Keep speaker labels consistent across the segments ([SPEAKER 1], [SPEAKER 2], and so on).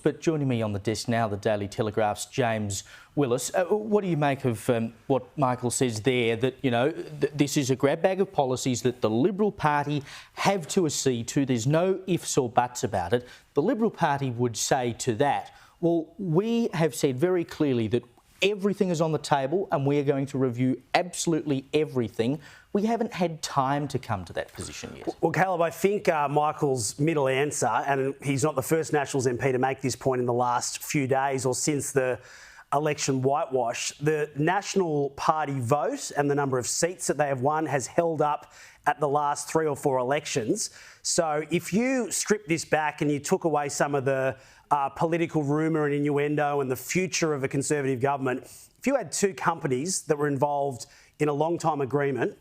[SPEAKER 1] But joining me on the desk now, the Daily Telegraph's James Willis. What do you make of what Michael says there, that, you know, this is a grab bag of policies that the Liberal Party have to accede to? There's no ifs or buts about it. The Liberal Party would say to that, well, we have said very clearly that everything is on the table and we are going to review absolutely everything. We haven't had time to come to that position yet.
[SPEAKER 2] Well, Caleb, I think Michael's middle answer, and he's not the first Nationals MP to make this point in the last few days or since the election whitewash, the National Party vote and the number of seats that they have won has held up at the last 3 or 4 elections. So if you strip this back and you took away some of the political rumour and innuendo and the future of a Conservative government, if you had 2 companies that were involved in a long-time agreement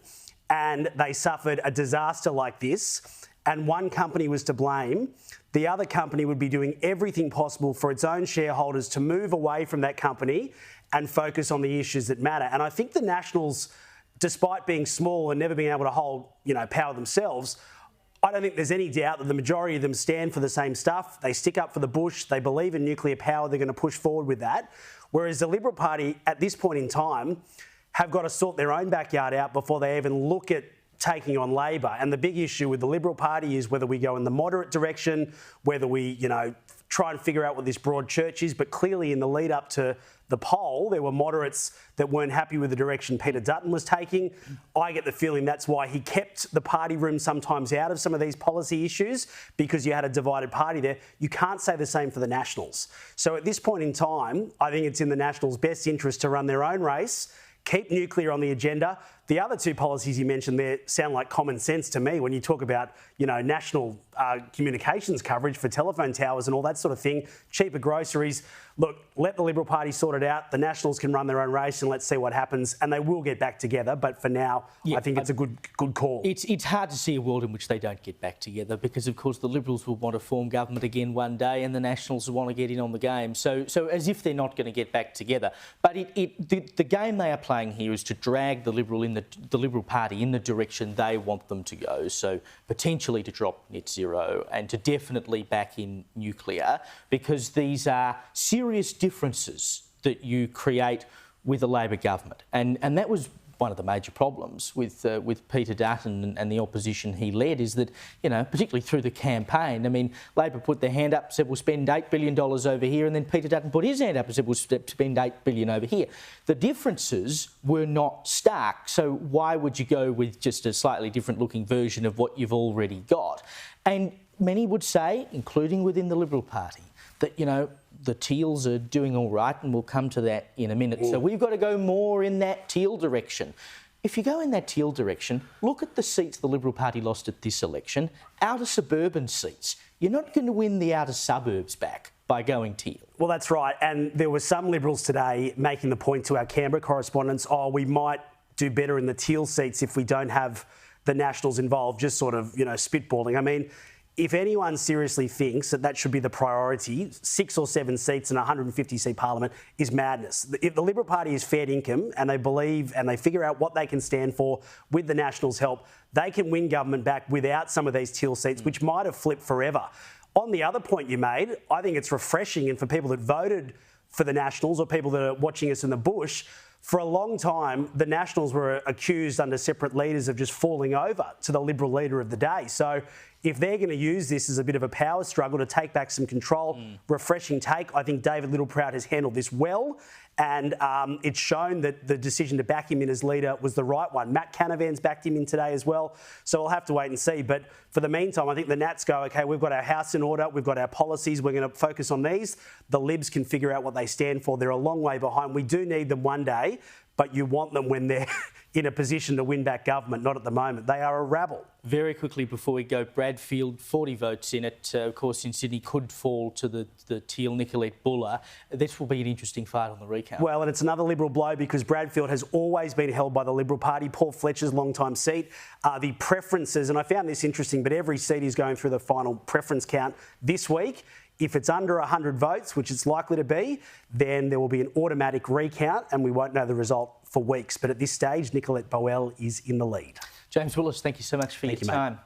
[SPEAKER 2] and they suffered a disaster like this and one company was to blame, the other company would be doing everything possible for its own shareholders to move away from that company and focus on the issues that matter. And I think the Nationals, despite being small and never being able to hold, power themselves, I don't think there's any doubt that the majority of them stand for the same stuff. They stick up for the bush. They believe in nuclear power. They're going to push forward with that. Whereas the Liberal Party, at this point in time, have got to sort their own backyard out before they even look at taking on Labor. And the big issue with the Liberal Party is whether we go in the moderate direction, whether we, try and figure out what this broad church is. But clearly in the lead up to the poll, there were moderates that weren't happy with the direction Peter Dutton was taking. I get the feeling that's why he kept the party room sometimes out of some of these policy issues, because you had a divided party there. You can't say the same for the Nationals. So at this point in time, I think it's in the Nationals' best interest to run their own race, keep nuclear on the agenda. The other 2 policies you mentioned there sound like common sense to me when you talk about, national communications coverage for telephone towers and all that sort of thing, cheaper groceries. Look, let the Liberal Party sort it out. The Nationals can run their own race and let's see what happens. And they will get back together. But for now, I think it's a good call.
[SPEAKER 1] It's hard to see a world in which they don't get back together because, of course, the Liberals will want to form government again one day and the Nationals will want to get in on the game. So as if they're not going to get back together. But the game they are playing here is to drag the Liberal Party in the direction they want them to go. So potentially to drop net zero and to definitely back in nuclear, because these are serious differences that you create with a Labor government. And that was one of the major problems with Peter Dutton and the opposition he led, is that, particularly through the campaign, Labor put their hand up, said we'll spend $8 billion over here, and then Peter Dutton put his hand up and said we'll spend $8 billion over here. The differences were not stark, so why would you go with just a slightly different looking version of what you've already got? And many would say, including within the Liberal Party, that, the Teals are doing all right, and we'll come to that in a minute. So we've got to go more in that Teal direction. If you go in that Teal direction, look at the seats the Liberal Party lost at this election, outer suburban seats. You're not going to win the outer suburbs back by going Teal. Well,
[SPEAKER 2] that's right. And there were some Liberals today making the point to our Canberra correspondents, we might do better in the Teal seats if we don't have the Nationals involved, just sort of, spitballing. If anyone seriously thinks that should be the priority, 6 or 7 seats in a 150-seat parliament is madness. If the Liberal Party is fair income and they believe and they figure out what they can stand for with the Nationals' help, they can win government back without some of these Teal seats, which might have flipped forever. On the other point you made, I think it's refreshing, and for people that voted for the Nationals or people that are watching us in the bush, for a long time, the Nationals were accused under separate leaders of just falling over to the Liberal leader of the day. So if they're going to use this as a bit of a power struggle to take back some control, refreshing take. I think David Littleproud has handled this well, and it's shown that the decision to back him in as leader was the right one. Matt Canavan's backed him in today as well, so we'll have to wait and see. But for the meantime, I think the Nats go, OK, we've got our house in order, we've got our policies, we're going to focus on these. The Libs can figure out what they stand for. They're a long way behind. We do need them one day, but you want them when they're in a position to win back government, not at the moment. They are a rabble.
[SPEAKER 1] Very quickly before we go, Bradfield, 40 votes in it, of course, in Sydney, could fall to the Teal Nicolette Buller. This will be an interesting fight on the recount.
[SPEAKER 2] Well, and it's another Liberal blow because Bradfield has always been held by the Liberal Party. Paul Fletcher's long-time seat. The preferences, and I found this interesting, but every seat is going through the final preference count this week. If it's under 100 votes, which it's likely to be, then there will be an automatic recount and we won't know the result for weeks. But at this stage, Nicolette Boel is in the lead.
[SPEAKER 1] James Willis, thank you so much for your time. Mate.